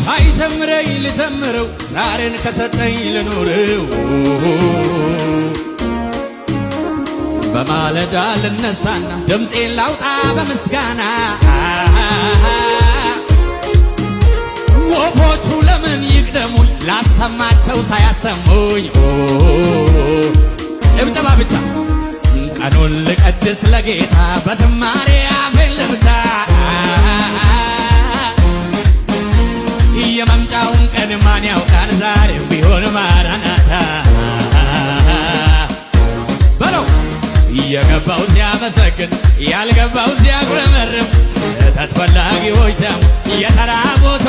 ሳይጀምረኝ ልጀምረው ዛሬን ከሰጠኝ ልኑረው በማለዳ ልነሳና ድምፄን ላውጣ በምስጋና ወፎቹ ለምን ይቅደሙኝ ላሰማቸው ሳያሰሙኝ ጭብጨባ ብቻ ቀኑን ልቀድስ ለጌታ በዝማሬ አፌን ልፍታ የመምጫውን ቀን ማን ያውቃል ዛሬም ቢሆን ማራናታ በለው የገባው ሲያመሰግን ያልገባው ሲያጉረመርም ስህተት ፈላጊዎች ሰሙ የተራቦቶ